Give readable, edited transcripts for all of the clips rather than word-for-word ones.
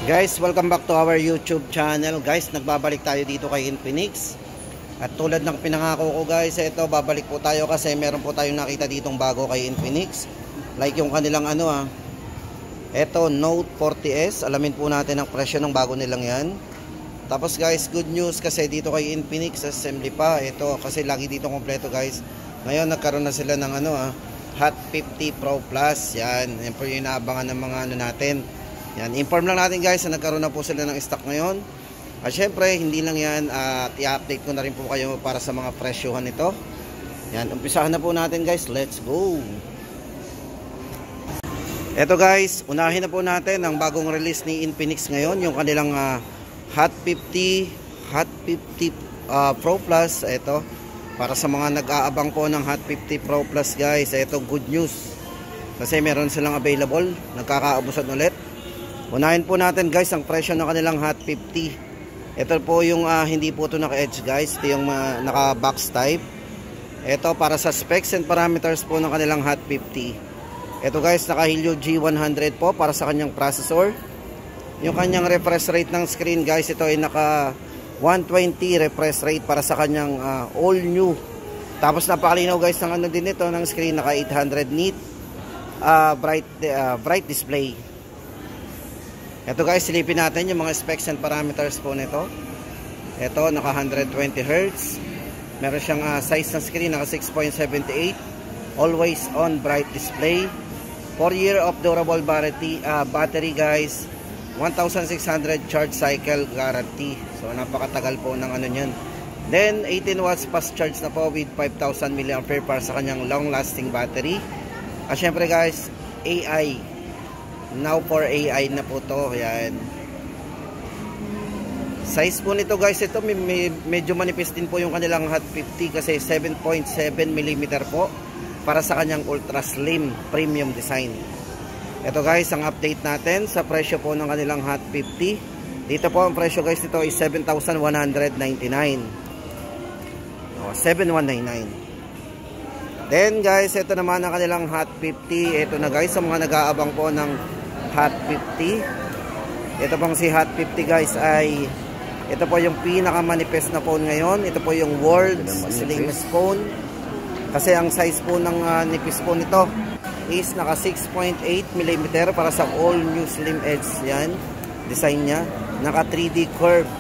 Guys, welcome back to our YouTube channel. Guys, nagbabalik tayo dito kay Infinix. At tulad ng pinangako ko guys, ito babalik po tayo kasi meron po tayong nakita ditong bago kay Infinix. Like yung kanilang ito Note 40S. Alamin po natin ang presyo ng bago nilang yan. Tapos guys, good news kasi dito kay Infinix assembly pa. Ito kasi lagi dito kompleto guys. Ngayon nagkaroon na sila ng Hot 50 Pro Plus. Yan po yung inaabangan ng mga natin. Yan, inform lang natin guys na nagkaroon na po sila ng stock ngayon. At syempre, hindi lang yan, i-update ko na rin po kayo para sa mga presyohan nito. Yan, umpisahan na po natin guys. Let's go! Eto guys, unahin na po natin ang bagong release ni Infinix ngayon. Yung kanilang Hot 50 Pro Plus. Ito, para sa mga nag-aabang po ng Hot 50 Pro Plus guys. Ito, good news. Kasi meron silang available. Nagkakaubusan ulit. Unahin po natin guys ang presyo ng kanilang Hot 50. Ito po yung hindi po ito naka-edge guys. Ito yung naka-box type. Ito para sa specs and parameters po ng kanilang Hot 50. Ito guys, naka-Helio G100 po para sa kanyang processor. Yung kanyang refresh rate ng screen guys, ito ay naka 120 refresh rate para sa kanyang all new. Tapos napakalinaw guys ng din ito ng screen, naka 800 nit bright display. Ito guys, silipin natin yung mga specs and parameters po nito. Ito, naka 120 Hz. Meron siyang size ng screen, naka 6.78. Always on bright display. 4 year of durable battery guys. 1,600 charge cycle guarantee. So, napakatagal po ng nyan. Then, 18 watts fast charge na po with 5,000 mAh para sa kanyang long lasting battery. At syempre guys, AI. Now for AI na po to. Yan. Size po nito guys, ito medyo manipis din po yung kanilang Hot 50 kasi 7.7 mm po para sa kanyang ultra slim premium design. Ito guys, ang update natin sa presyo po ng kanilang Hot 50. Dito po ang presyo guys nito ay 7,199. 7,199. Then guys, ito naman ang kanilang Hot 50. Ito na guys, sa mga nag-aabang po ng Hot 50. Ito pong si Hot 50 guys ay ito po yung pinakamanifest na phone ngayon. Ito po yung world's slimmest phone. Kasi ang size po ng nipis po nito is naka 6.8 mm para sa all new slim edge. Yan, design nya. Naka 3D curve.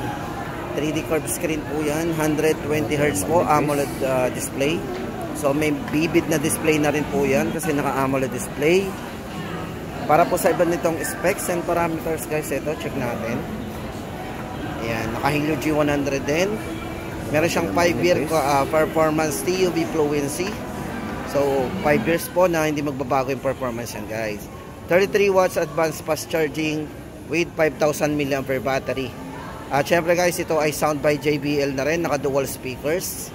3D curve screen po yan. 120 Hz po AMOLED display. So may vivid na display na rin po yan kasi naka AMOLED display. Para po sa iba nitong specs and parameters guys, ito check natin. Ayan, naka Helio G100 din. Meron siyang 5-year performance TUV fluency. So 5 years po na hindi magbabago yung performance yan guys. 33 watts advanced fast charging with 5,000 mAh battery. At syempre guys, ito ay sound by JBL na rin, naka dual speakers.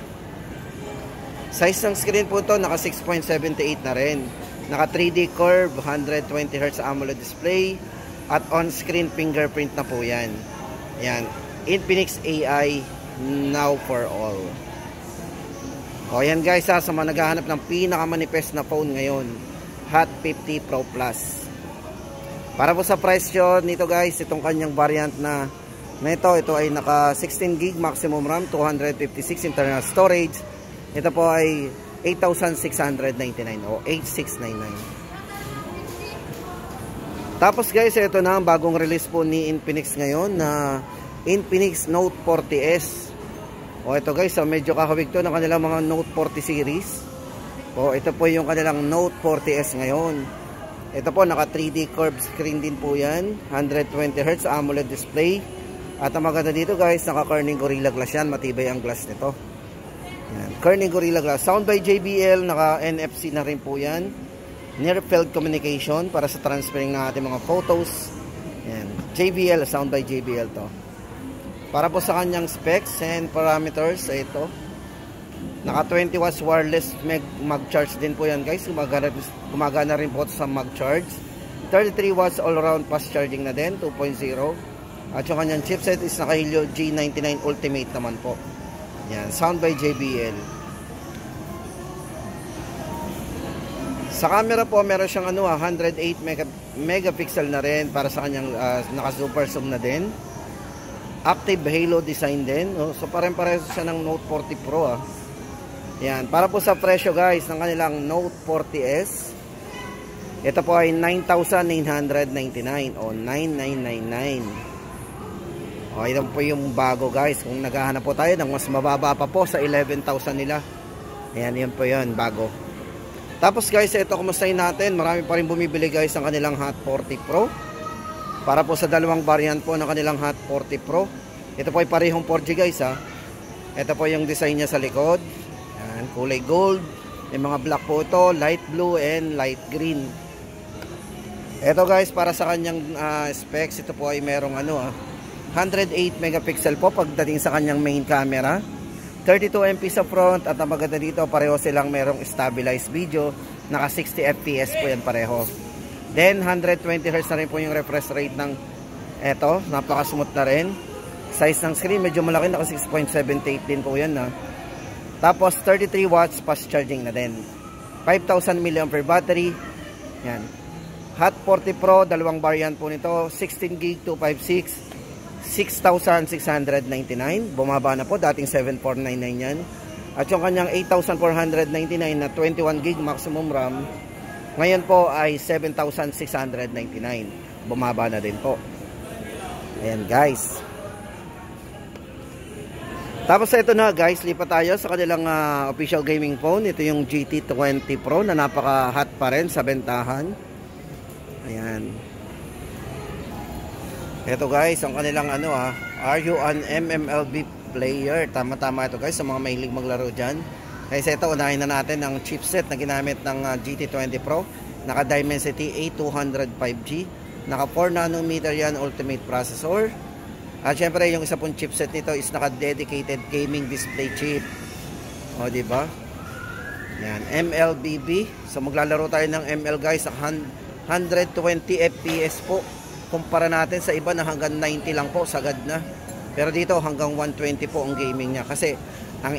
Size ng screen po ito, naka 6.78 na rin. Naka 3D curve, 120 Hz AMOLED display. At on-screen fingerprint na po yan. Yan, Infinix AI now for all. O yan guys sa mga naghahanap ng pinakamanifest na phone ngayon, Hot 50 Pro Plus. Para po sa price yun nito guys, itong kanyang variant na ito ay naka 16 GB maximum RAM, 256 internal storage. Ito po ay 8,699 o 8,699. Tapos guys, ito na ang bagong release po ni Infinix ngayon na Infinix Note 40S. O ito guys, medyo kahawig to ng kanilang mga Note 40 series. O ito po yung kanilang Note 40S ngayon. Ito po naka 3D curved screen din po yan, 120 Hz AMOLED display. At ang maganda dito guys, naka Corning Gorilla Glass yan, matibay ang glass nito. Yan, Corning Gorilla Glass. Sound by JBL, naka NFC na rin po yan. Near field communication para sa transferring ng ating mga photos. Yan, JBL, sound by JBL to. Para po sa kanyang specs and parameters, ito. Naka 20 watts wireless mag-charge din po yan guys. Gumagana rin po sa mag-charge. 33 watts all-around fast charging na din, 2.0. At yung kanyang chipset is naka Helio G99 Ultimate naman po. Yan, sound by JBL. Sa camera po, meron siyang 108 megapixel na rin para sa kanyang naka super zoom na din. Active halo design din. So parang-pareho siya ng Note 40 Pro Yan, para po sa presyo guys ng kanilang Note 40S. Ito po ay 9,999 o 9,999. O ito po yung bago guys. Kung naghahanap po tayo ng mas mababa pa po sa 11,000 nila. Ayan, yun po yun, bago. Tapos guys, ito kumustahin natin. Marami pa rin bumibili guys ang kanilang Hot 40 Pro. Para po sa dalawang variant po ng kanilang Hot 40 Pro. Ito po ay parehong 4G guys Ito po yung design niya sa likod. Ayan, kulay gold. May mga black po ito, light blue and light green. Ito guys, para sa kanyang specs, ito po ay merong 108 megapixel po pagdating sa kanyang main camera. 32 MP sa front at ang maganda dito, pareho silang merong stabilized video. Naka 60 FPS po yan pareho. Then 120 Hz na rin po yung refresh rate ng eto, napaka smooth na rin. Size ng screen medyo malaki, naka 6.78 din po yan Tapos 33 watts fast charging na din. 5,000 mAh battery. Yan. Hot 40 Pro, dalawang variant po nito, 16GB 256, 6,699. Bumaba na po, dating 7,499 yan. At yung kanyang 8,499 na 21GB maximum RAM, ngayon po ay 7,699. Bumaba na din po. Ayan guys. Tapos ito na guys, lipat tayo sa kanilang official gaming phone. Ito yung GT20 Pro na napaka-hot pa rin sa bentahan. Ayan. Ito guys, ang kanilang are you an MMLB player? Tama-tama ito guys sa mga mahilig maglaro dyan. Kasi ito, unahin na natin ang chipset na ginamit ng GT20 Pro. Naka Dimensity A200 5G. Naka 4 nanometer yan ultimate processor. At syempre yung isa pong chipset nito is naka dedicated gaming display chip. O diba? Yan, MLBB. So maglalaro tayo ng ML guys sa 120 FPS po. Kumpara natin sa iba na hanggang 90 lang po, sagad na. Pero dito hanggang 120 po ang gaming niya. Kasi ang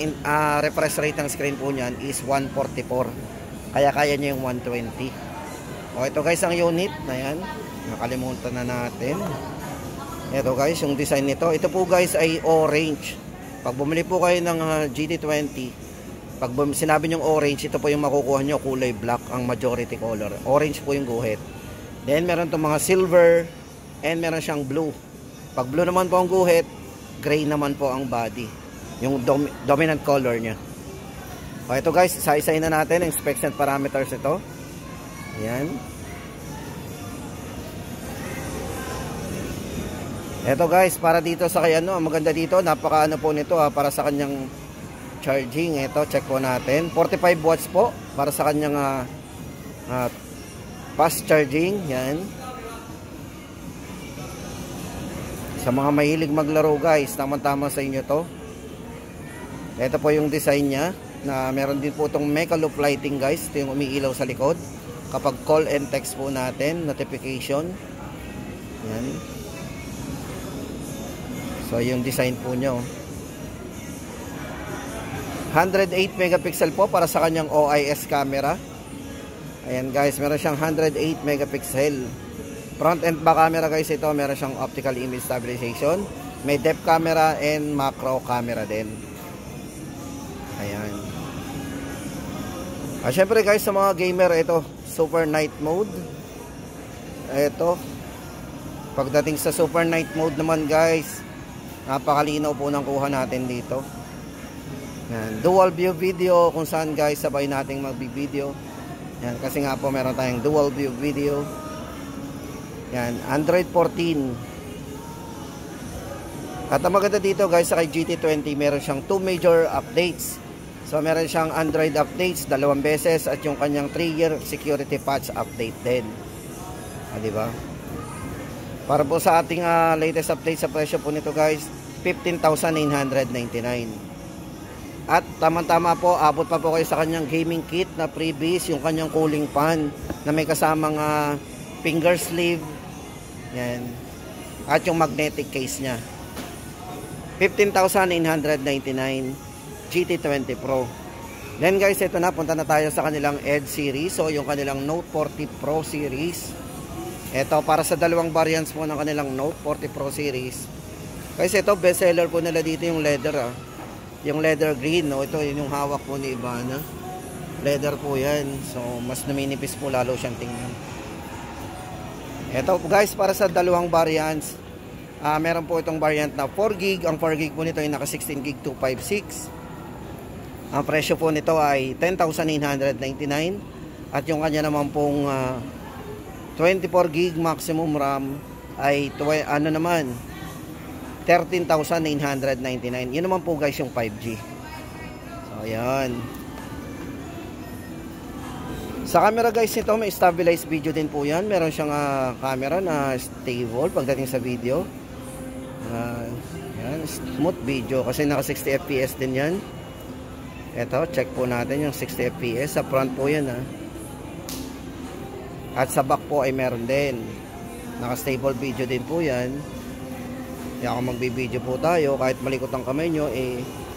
refresh rate ng screen po niyan is 144. Kaya kaya niya yung 120. O ito guys ang unit na yan. Nakalimutan na natin. Ito guys yung design nito. Ito po guys ay orange. Pag bumili po kayo ng GT20, pag sinabi nyong orange, ito po yung makukuha nyo, kulay black ang majority color. Orange po yung guhit. Then meron itong mga silver and meron siyang blue. Pag blue naman po ang guhit, gray naman po ang body. Yung dominant color niya. O ito guys, isa-isahin na natin ang specs and parameters ito. Ayan. Ito guys, para dito sa kay ang maganda dito, napaka po nito para sa kanyang charging. Ito, check po natin. 45 watts po para sa kanyang fast charging. Yan. Sa mga mahilig maglaro guys, tamang-tama sa inyo to. Ito po yung design niya na meron din po itong mecha loop lighting guys. Ito yung umiilaw sa likod. Kapag call and text po natin, notification. Yan. So yung design po niya 108 megapixel po para sa kanyang OIS camera. Ayan guys, meron siyang 108 megapixel. Front and back camera guys ito, meron siyang optical image stabilization. May depth camera and macro camera din. Ayan. Syempre guys sa mga gamer ito, super night mode. Ito. Pagdating sa super night mode naman guys, napakalinaw po ng kuha natin dito. Yan, dual view video kung saan guys sabay nating mag-video. Yan, kasi nga po meron tayong dual view video. Yan, Android 14. At ang maganda dito guys sa kay GT20, meron siyang 2 major updates. So meron siyang Android updates 2 beses at yung kanyang 3-year security patch update din. Di ba? Para po sa ating latest update sa presyo po nito guys, 15,999. At tama-tama po, abot pa po kayo sa kanyang gaming kit na freebies, yung kanyang cooling fan na may kasamang finger sleeve. Yan. At yung magnetic case niya. 15,999 GT20 Pro. Then guys, ito na, punta na tayo sa kanilang Edge series. So yung kanilang Note 40 Pro series. Ito para sa dalawang variants po ng kanilang Note 40 Pro series. Kasi ito best seller po nila dito yung leather Yung leather green, no? Ito yung hawak po ni Ibana. Leather po yan. So mas naminipis po lalo siyang tingnan. Ito guys para sa dalawang variants. Meron po itong variant na 4GB. Ang 4GB po nito ay naka 16GB 256. Ang presyo po nito ay 10,999. At yung kanya naman pong 24GB maximum RAM ay 13,999. Yun naman po guys yung 5G. So ayan. Sa camera guys nito may stabilized video din po yan. Meron siyang camera na stable pagdating sa video. Yan, smooth video kasi naka 60 fps din yan. Ito check po natin yung 60 fps. Sa front po yan At sa back po ay meron din. Naka-stable video din po yan. Kaya kung magbibideo po tayo, kahit malikot ang kamay nyo,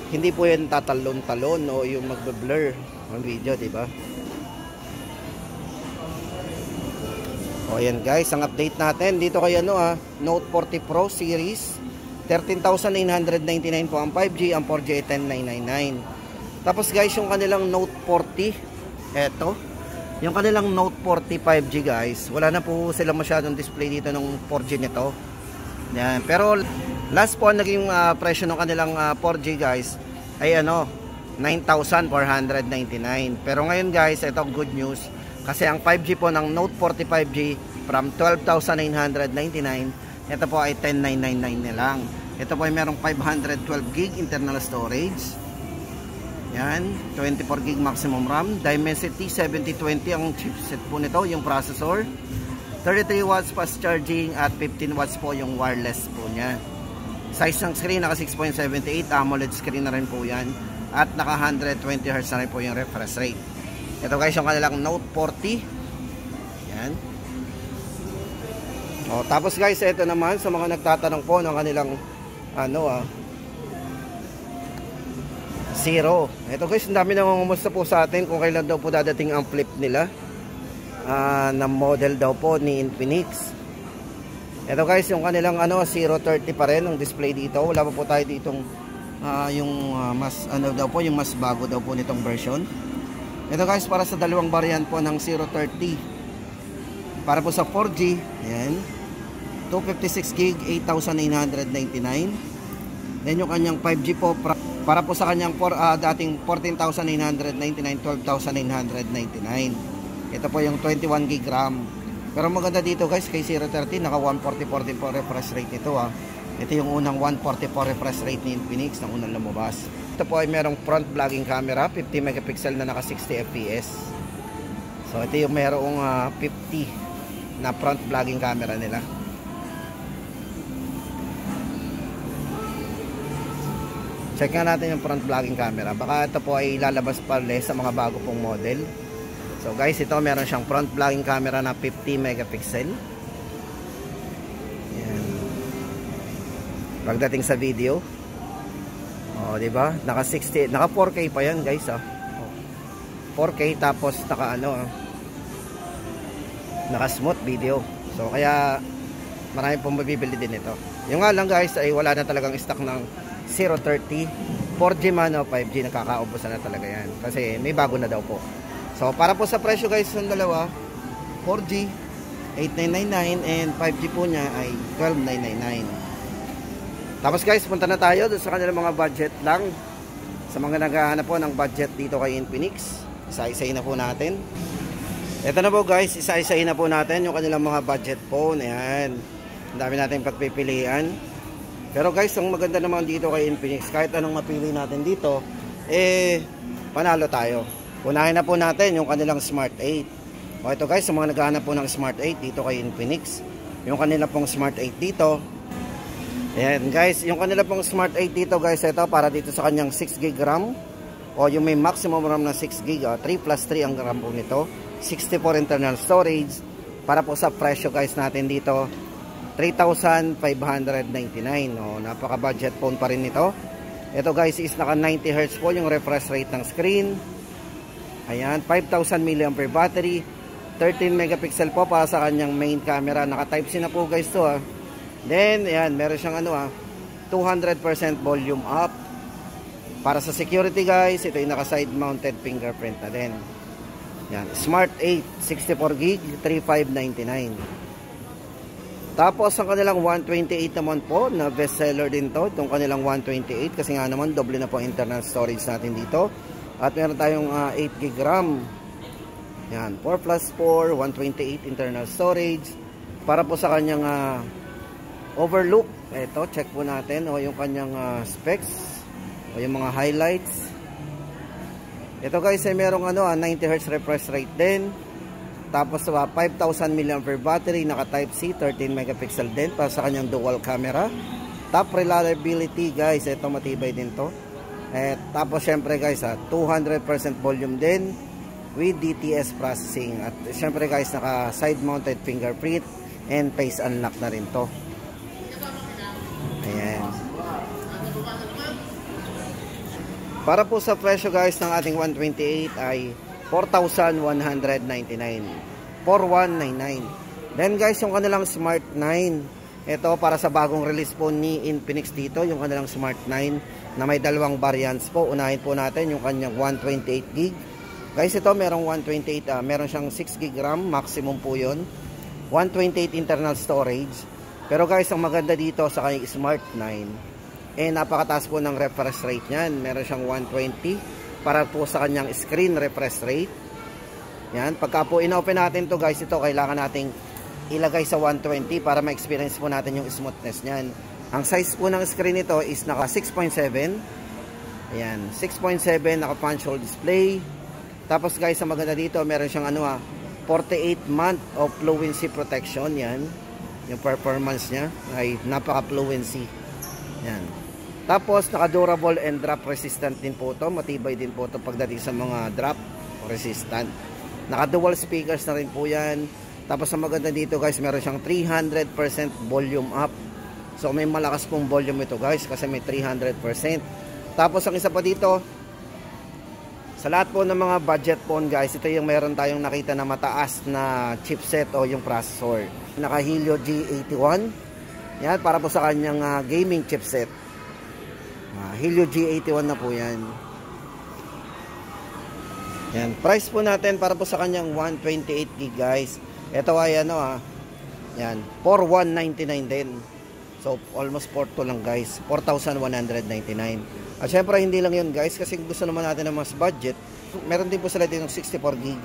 hindi po yan tatalon-talon o yung magbe-blur ang video, diba? O yan guys, ang update natin. Dito kay Note 40 Pro series. 13,999 po ang 5G, ang 4G ay 10,999. Tapos guys, yung kanilang Note 40, eto. Yung kanilang Note 40 5G guys, wala na po sila masyadong display dito ng 4G nito. Yan. Pero last po naging presyo ng kanilang 4G guys ay 9,499. Pero ngayon guys, ito good news kasi ang 5G po ng Note 40 5G from 12,999, ito po ay 10,999 na lang. Ito po ay merong 512GB internal storage. Yan, 24GB maximum RAM, Dimensity 7020 ang chipset po nito, yung processor. 33 watts fast charging at 15 watts po yung wireless po niya. Size ng screen naka 6.78, AMOLED screen na rin po yan. At naka 120Hz na rin po yung refresh rate. Ito guys yung kanilang Note 40. Yan. Tapos guys, ito naman sa mga nagtatanong po ng kanilang Zero. Ito guys, ang dami nangungumusta po sa atin kung kailan daw po dadating ang flip nila na model daw po ni Infinix. Ito guys, yung kanilang 030 pa rin ang display dito. Wala pa po tayo ditong yung mas daw po, yung mas bago daw po nitong version. Ito guys, para sa dalawang variant po ng 030. Para po sa 4G, ayan, 256GB 8,999. Then yung kanyang 5G po para po sa kanyang dating 14,999, 12,999. Ito po yung 21GB RAM. Pero maganda dito guys, kay 030 naka 144 din po refresh rate ito Ito yung unang 144 refresh rate ni Infinix na unang lumabas. Ito po ay merong front vlogging camera, 50 megapixel na naka 60 fps. So ito yung merong 50 na front vlogging camera nila. Check nga natin yung front vlogging camera. Baka ito po ay lalabas pa ulit sa mga bago pong model. So guys, ito meron siyang front vlogging camera na 50 megapixel. Yan. Pagdating sa video, di ba? Naka 4K pa 'yan, guys, 4K tapos naka smooth video. So kaya marami pong mabibili din ito. Yung nga lang guys ay wala na talagang stock ng 030 4G man o 5G, nakakaubusan na talaga yan kasi may bago na daw po. So para po sa presyo guys ng dalawa, 4G 8,999 and 5G po niya ay 12,999. Tapos guys, punta na tayo doon sa kanilang mga budget lang. Sa mga naghahanap po ng budget dito kay Infinix, isa-isahin na po natin. Ito na po guys, isa-isahin na po natin yung kanilang mga budget phone. Ayan, ang dami natin pagpipilian. Pero guys, ang maganda naman dito kay Infinix, kahit anong mapili natin dito, panalo tayo. Unahin na po natin yung kanilang Smart 8. O ito guys, sa mga naghahanap po ng Smart 8 dito kay Infinix, yung kanila pong Smart 8 dito. Ayan guys, yung kanila pong Smart 8 dito guys, ito para dito sa kanyang 6GB RAM. O yung may maximum RAM na 6GB, 3+3 ang RAM po nito. 64 internal storage. Para po sa presyo guys natin dito, 3,599. Napaka budget phone pa rin nito. Ito guys is naka 90Hz po yung refresh rate ng screen. Ayan, 5,000 mAh battery, 13 megapixel po para sa kanyang main camera. Naka type C na po guys to ha. Then ayan, meron siyang 200% volume up. Para sa security guys, ito yung naka side mounted fingerprint na din. Yan, Smart 8 64GB 3599. Tapos ang kanilang 128 naman po na best seller din to, itong kanilang 128 kasi nga naman doble na po internal storage natin dito. At meron tayong 8GB RAM. Yan, 4+4 128 internal storage. Para po sa kanyang overlook, ito check po natin yung kanyang specs o yung mga highlights. Ito guys ay merong 90Hz refresh rate din. Tapos 5,000 mAh battery, naka type C, 13 megapixel din para sa kanyang dual camera. Top reliability guys, ito matibay din to. Tapos syempre guys 200% volume din with DTS processing. At syempre guys, naka side mounted fingerprint and face unlock na rin to. Ayan. Para po sa presyo guys ng ating 128 ay 4,199. 4,199. Then guys, yung kanilang Smart 9. Ito para sa bagong release po ni Infinix dito, yung kanilang Smart 9 na may dalawang variants po. Unahin po natin yung kanyang 128GB. Guys, ito merong 128, meron siyang 6GB RAM, maximum po yun. 128 internal storage. Pero guys, ang maganda dito sa kanyang Smart 9, napakataas po ng refresh rate niyan. Meron siyang 120 para po sa kanyang screen refresh rate. Yan, pagka po inopen natin to guys, ito kailangan nating ilagay sa 120 para ma-experience po natin yung smoothness niyan. Ang size po ng screen nito is naka 6.7. Ayan, 6.7, naka punch hole display. Tapos guys, ang maganda dito, meron siyang 48 month of fluency protection. Yan, yung performance niya ay napaka fluency. Yan. Tapos naka-durable and drop resistant din po ito. Matibay din po ito pagdating sa mga drop resistant. Naka-dual speakers na rin po yan. Tapos ang maganda dito guys, meron siyang 300% volume up. So may malakas pong volume ito guys kasi may 300%. Tapos ang isa pa dito, sa lahat po ng mga budget phone guys, ito yung meron tayong nakita na mataas na chipset o yung processor. Naka Helio G81. Yan, para po sa kanyang gaming chipset. Helio G81 na po yan. Yan, price po natin para po sa kanyang 128GB guys. Ito ay yan, 4,199 din. So almost 4,200 lang guys, 4,199. At syempre hindi lang yun guys, kasi gusto naman natin ng mas budget, meron din po sila din ng 64GB.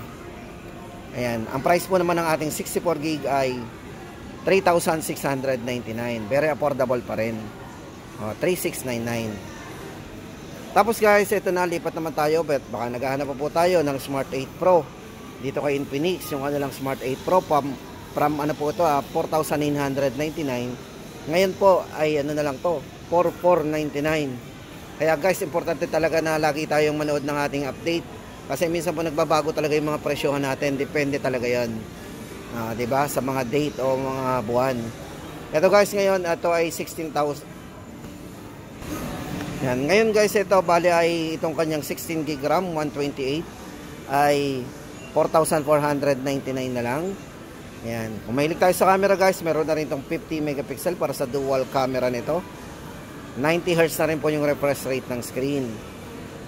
Ayan, ang price po naman ng ating 64GB ay 3,699. Very affordable pa rin. 3,699. Tapos guys, ito na, lipat naman tayo. Baka naghahanap pa po tayo ng Smart 8 Pro dito kay Infinix. Yung kanilang Smart 8 Pro from po ito 4,999. Ngayon po ay na lang to, 4,499. Kaya guys, importante talaga na lagi tayong manood ng ating update, kasi minsan po nagbabago talaga yung mga presyohan natin. Depende talaga yan, diba, sa mga date o mga buwan. Ito guys, ngayon ito ay 16,000. Yan. Ngayon guys, ito bali ay itong kanyang 16GB RAM 128 ay 4,499 na lang. Yan. Kung mahilig tayo sa camera guys, meron na rin itong 50 megapixel para sa dual camera nito. 90Hz na rin po yung refresh rate ng screen.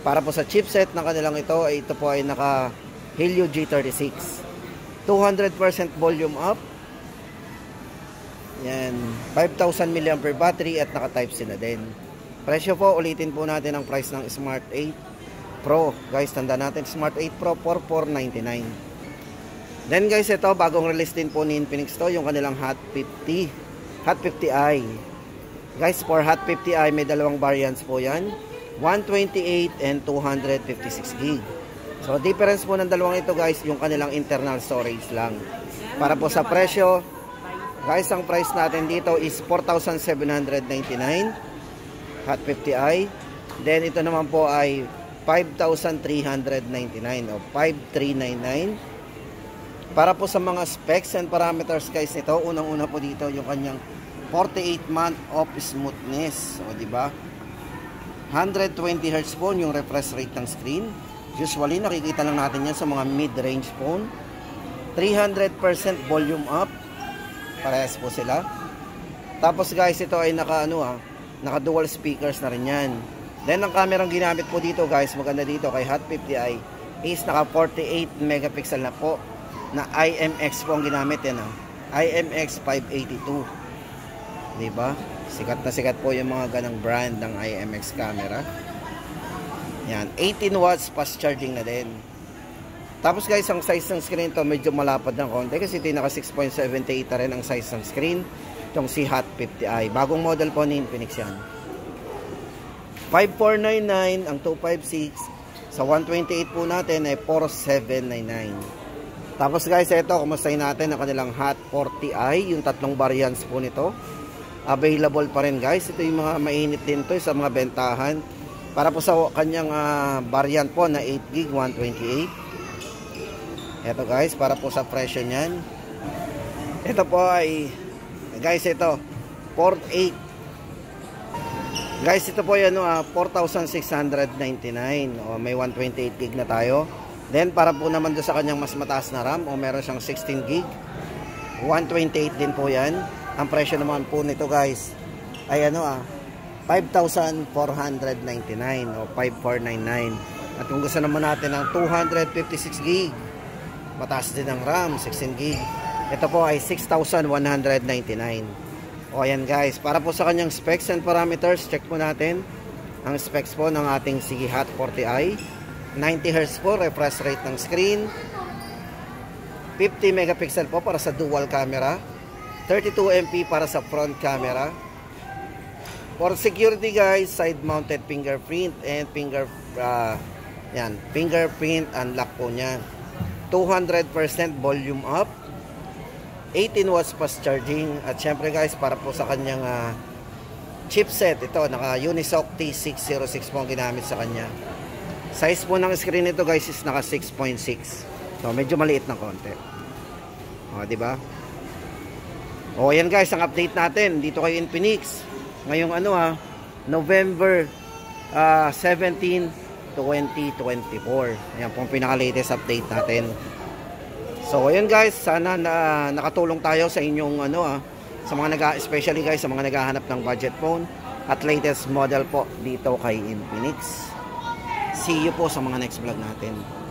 Para po sa chipset ng kanilang ito po ay naka Helio G36. 200% volume up. Yan. 5,000 mAh battery at naka type C na din. Presyo po, ulitin po natin ang price ng Smart 8 Pro. Guys, tanda natin, Smart 8 Pro, 4,499. Then guys, ito, bagong release din po ni Infinix to, yung kanilang Hot 50. Hot 50i. Guys, for Hot 50i, may dalawang variants po yan. 128 and 256GB. So, difference po ng dalawang ito guys, yung kanilang internal storage lang. Para po sa presyo, guys, ang price natin dito is 4,799. Hot 50i. Then ito naman po ay 5,399 o 5,399. Para po sa mga specs and parameters guys nito, unang-una po dito yung kanyang 48 month of smoothness. O di ba? 120 Hz po yung refresh rate ng screen. Usually nakikita lang natin yan sa mga mid-range phone. 300% volume up. Parehas po sila. Tapos guys, ito ay naka dual speakers na rin yan. Then ang kamerang ginamit po dito guys, maganda dito kay Hot 50i is naka 48 megapixel na po na IMX po ang ginamit yan. IMX 582. Diba? Sikat na sikat po yung mga ganang brand ng IMX camera. Yan, 18 watts fast charging na din. Tapos guys, ang size ng screen to medyo malapad ng konti kasi ito naka 6.78 na rin ang size ng screen. Itong si Hot 50i. Bagong model po ni Infinix yan. 5499 ang 256. Sa 128 po natin ay 4799. Tapos guys, ito, kumustahin natin ang kanilang Hot 40i. Yung tatlong variants po nito. Available pa rin guys. Ito yung mga mainit din to sa mga bentahan. Para po sa kanyang variant po na 8GB 128. Ito guys, para po sa presyo niyan. Ito po ay guys, ito 48. Guys, ito po yan 4,699. O may 128GB na tayo. Then para po naman doon sa kanyang mas mataas na RAM o meron siyang 16GB 128 din po yan. Ang presyo naman po nito guys ay 5,499 o 5,499. At kung gusto naman natin ng 256GB, mataas din ang RAM, 16GB, ito po ay 6,199. O ayan guys, para po sa kanyang specs and parameters, check po natin ang specs po ng ating Sige Hot 40i. 90Hz po refresh rate ng screen, 50 megapixel po para sa dual camera, 32MP para sa front camera. For security guys, side mounted fingerprint and fingerprint unlock po niya. 200% volume up, 18 watts fast charging. At syempre guys, para po sa kanyang chipset, ito naka Unisoc T606 po ang ginamit sa kanya. Size po ng screen nito guys is naka 6.6. So medyo maliit ng konti. O, di ba? O ayan guys, ang update natin dito kay Infinix. Ngayong November 17, 2024. Ayan po ang pinaka-latest update natin. So ayan guys, sana na nakatulong tayo sa inyong sa mga especially guys sa mga naghahanap ng budget phone at latest model po dito kay Infinix. See you po sa mga next vlog natin.